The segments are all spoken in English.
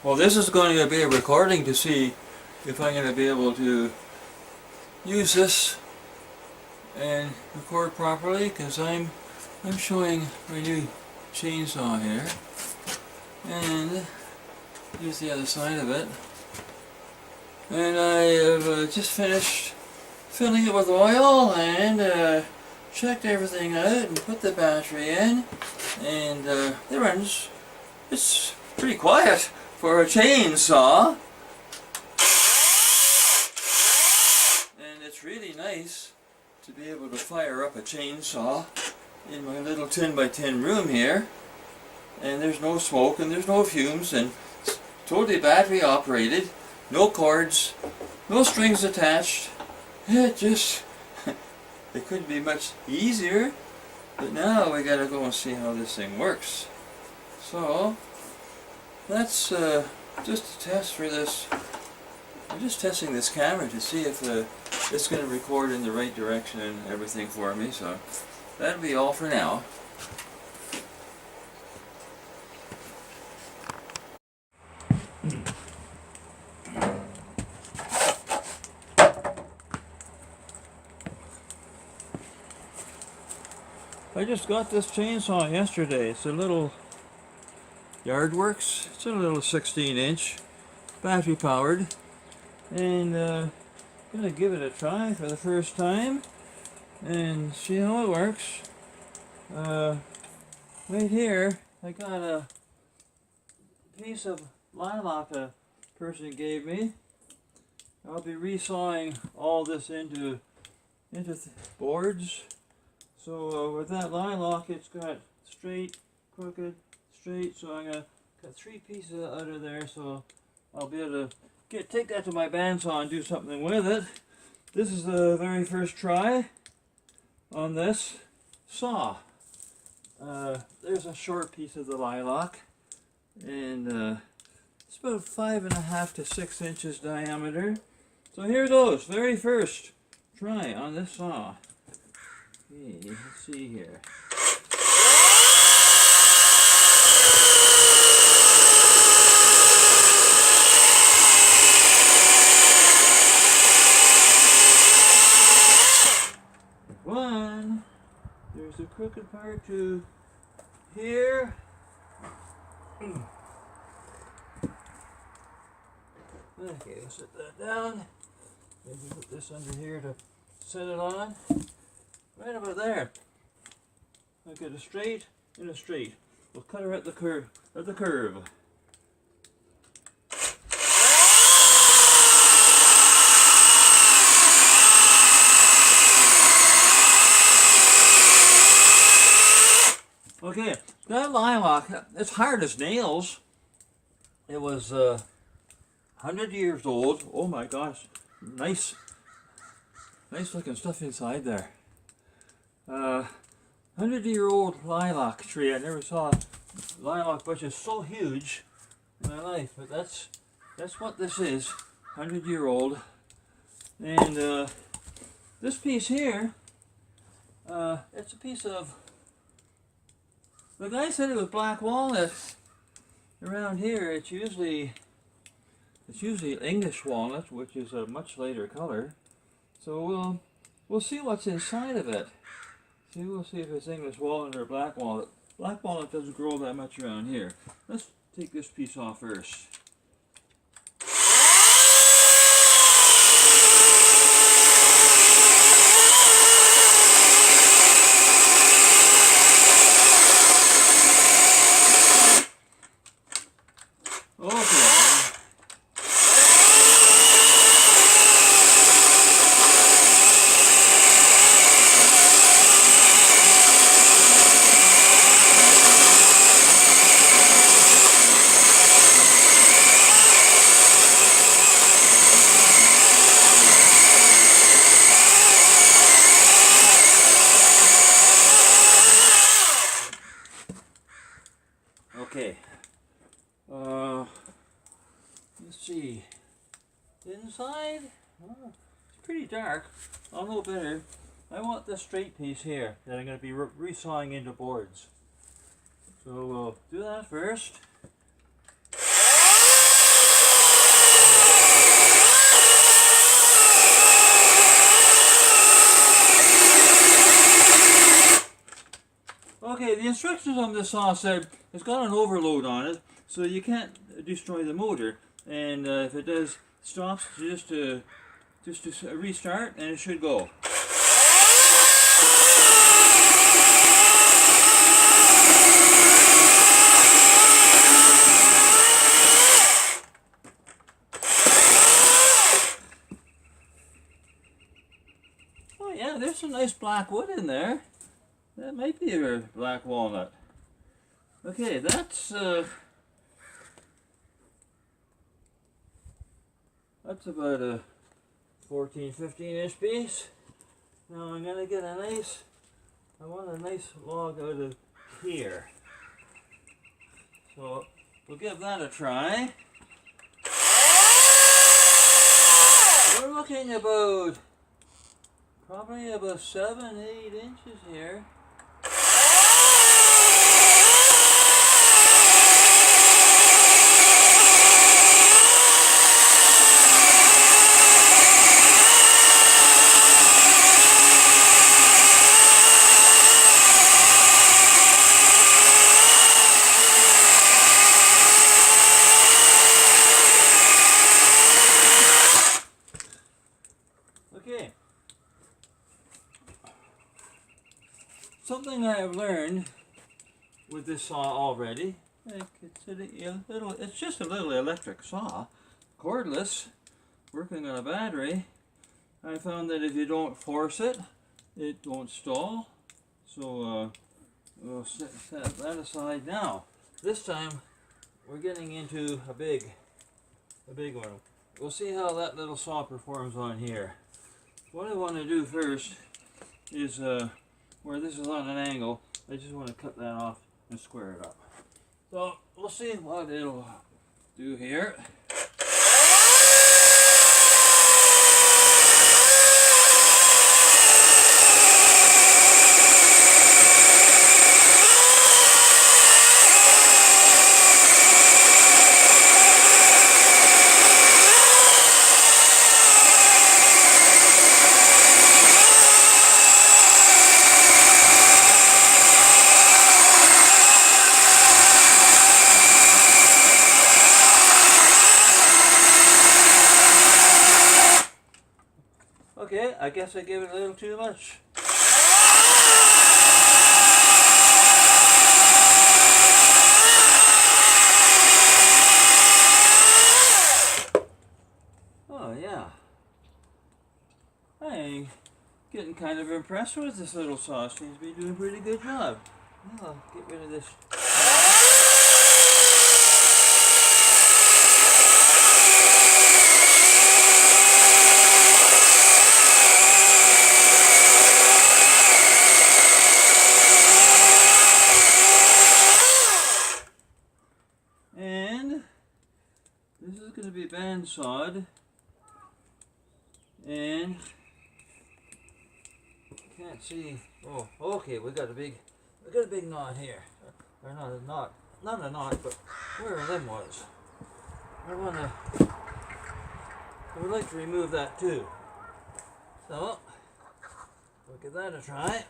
Well, this is going to be a recording to see if I'm going to be able to use this and record properly, because I'm showing my new chainsaw here, and here's the other side of it. And I have just finished filling it with oil and checked everything out and put the battery in, and it runs. It's pretty quiet for a chainsaw, and it's really nice to be able to fire up a chainsaw in my little 10x10 room here, and there's no smoke and there's no fumes, and it's totally battery operated, no cords, no strings attached. It just it couldn't be much easier. But now we gotta go and see how this thing works. So that's just a test for this. I'm just testing this camera to see if it's going to record in the right direction and everything for me. So that'll be all for now. I just got this chainsaw yesterday. It's a little Yardworks. It's a little 16-inch, battery powered, and gonna give it a try for the first time and see how it works. Right here I got a piece of lilac a person gave me. I'll be resawing all this into boards. So with that lilac, it's got straight, crooked, straight, so I'm gonna cut 3 pieces out of there, so I'll be able to take that to my bandsaw and do something with it. This is the very first try on this saw. There's a short piece of the lilac, and it's about 5.5 to 6 inches diameter. So here goes, very first try on this saw. Okay, let's see here. One, there's a crooked part to here. Okay, we'll set that down. Maybe put this under here to set it on. Right about there. I'll get a straight and a straight. We'll cut her at the curve. Okay, that lilac, it's hard as nails. It was 100 years old. Oh my gosh, nice looking stuff inside there. 100-year-old lilac tree. I never saw lilac bushes so huge in my life, but that's what this is, 100-year-old. And this piece here, it's a piece of, the guy said it was black walnut. Around here it's usually English walnut, which is a much lighter color. So we'll see what's inside of it. We'll see if it's English walnut or black walnut. Black walnut doesn't grow that much around here. Let's take this piece off first. Okay, let's see, inside, it's pretty dark. I'll know better. I want this straight piece here that I'm going to be resawing into boards. So we'll do that first. the instructions on this saw said it's got an overload on it, so you can't destroy the motor. And if it does stops, just to restart, and it should go. Oh yeah, there's some nice black wood in there. That might be a black walnut. Okay, that's about a 14-15 inch piece. Now I'm gonna get I want a nice log out of here. So we'll give that a try. We're looking about probably about 7-8 inches here. Okay. Something I have learned with this saw already, it's just a little electric saw, cordless, working on a battery. I found that if you don't force it, it won't stall. So we'll set that aside now. This time we're getting into a big one. We'll see how that little saw performs on here. What I want to do first is where this is on an angle, I just want to cut that off and square it up. So we'll see what it'll do here. Okay, I guess I gave it a little too much. Oh yeah. I'm getting kind of impressed with this little saw. Seems to be doing a pretty good job. I'll get rid of this. And this is going to be bandsawed, and can't see. Oh, okay, we got a big knot here, or not a knot, but where a limb was. I would like to remove that too. So we'll give that a try.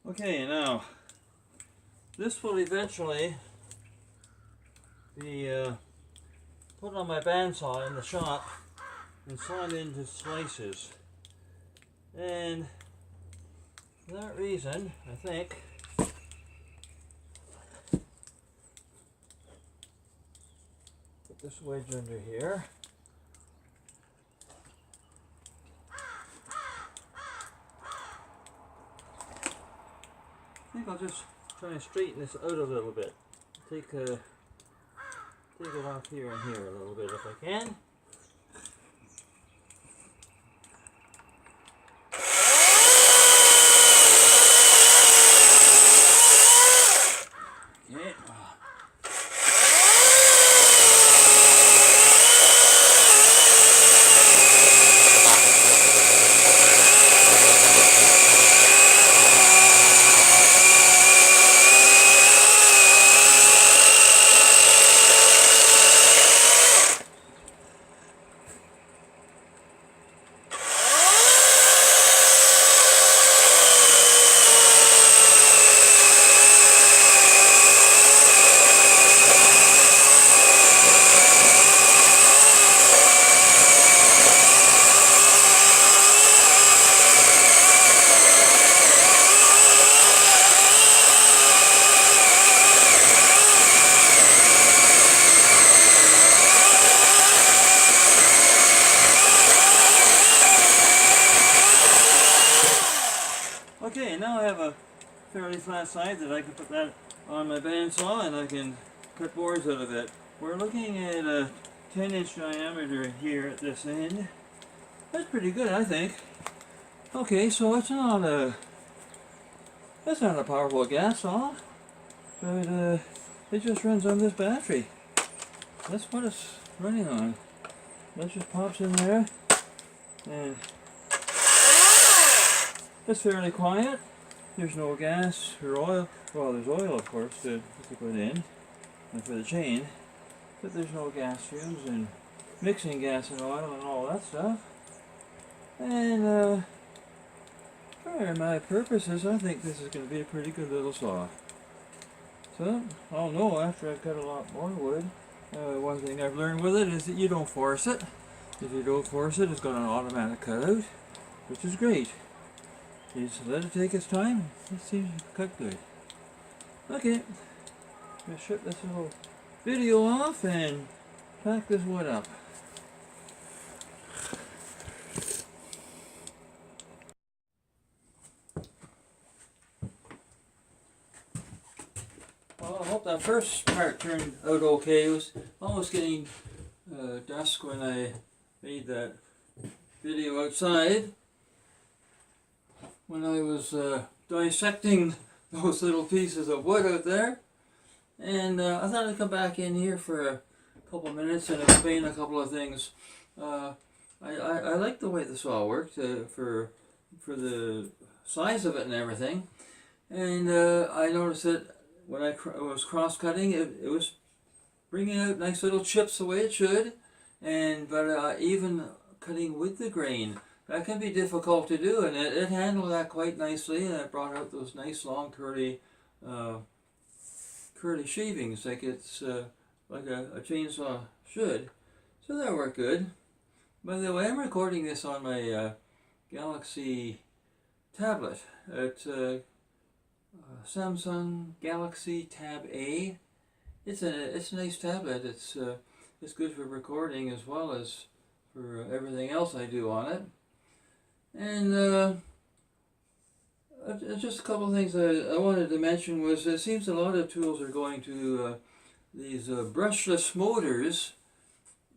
Okay, now this will eventually be put on my bandsaw in the shop and sawn into slices. And For that reason, I think put this wedge under here. I think I'll just try and straighten this out a little bit. Take it off here and here a little bit if I can. Okay. Okay, now I have a fairly flat side that I can put that on my bandsaw and I can cut boards out of it. We're looking at a 10-inch diameter here at this end. That's pretty good, I think. Okay, so it's not a powerful gas saw, but it just runs on this battery. That's what it's running on. That just pops in there, and it's fairly quiet. There's no gas or oil. Well, there's oil, of course, to put in and for the chain, but there's no gas fumes and mixing gas and oil and all that stuff. And for my purposes, I think this is going to be a pretty good little saw. So I'll know after I've cut a lot more wood. One thing I've learned with it is that you don't force it. If you don't force it, it's going to automatic cut out, which is great. You just let it take its time. It seems to cut good. Okay, I'm going to shut this little video off and pack this wood up. Well, I hope that first part turned out okay. It was almost getting dusk when I made that video outside, when I was dissecting those little pieces of wood out there. And I thought I'd come back in here for a couple of minutes and explain a couple of things. I like the way the saw worked for the size of it and everything. And I noticed that when I was cross-cutting, it was bringing out nice little chips the way it should. But even cutting with the grain, that can be difficult to do, and it handled that quite nicely, and it brought out those nice long curly shavings like it's like a chainsaw should. So that worked good. By the way, I'm recording this on my Galaxy tablet. It's Samsung Galaxy Tab A. It's a nice tablet. It's good for recording as well as for everything else I do on it. And just a couple of things I wanted to mention was it seems a lot of tools are going to these brushless motors,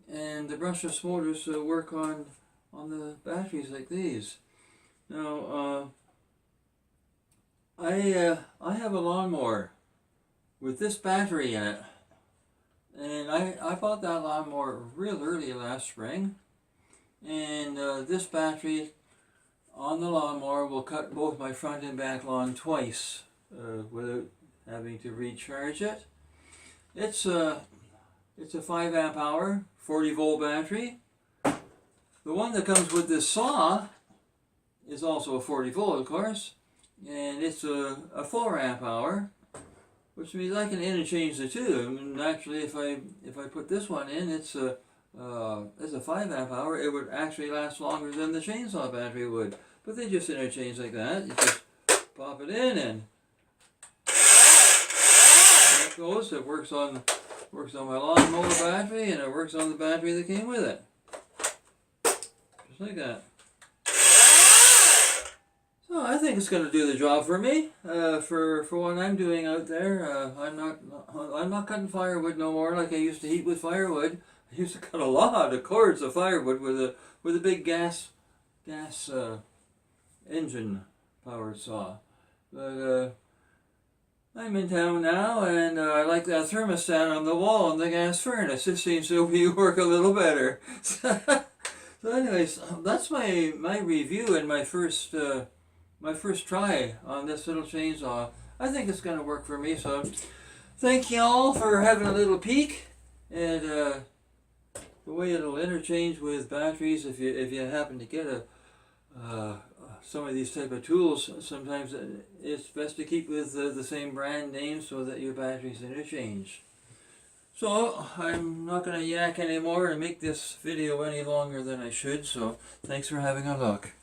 and the brushless motors work on the batteries like these. Now I have a lawnmower with this battery in it, and I bought that lawnmower real early last spring, and this battery on the lawnmower will cut both my front and back lawn twice without having to recharge it. It's a 5 amp hour 40 volt battery. The one that comes with this saw is also a 40 volt, of course, and it's a 4 amp hour, which means I can interchange the two. I mean, actually, if I put this one in, it's a 5 amp hour. It would actually last longer than the chainsaw battery would. But they just interchange like that. You just pop it in, and there it goes. It works on my lawnmower battery, and it works on the battery that came with it. Just like that. So I think it's going to do the job for me. For what I'm doing out there. I'm not cutting firewood no more like I used to heat with firewood. I used to cut a lot of cords of firewood with a big gas engine powered saw. But I'm in town now, and I like that thermostat on the wall in the gas furnace. It seems to work a little better. So anyways, that's my review and my first try on this little chainsaw. I think it's going to work for me. So thank you all for having a little peek, and the way it'll interchange with batteries if you happen to get some of these type of tools. Sometimes it's best to keep with the same brand name so that your batteries interchange. So I'm not going to yak anymore and make this video any longer than I should. So thanks for having a look.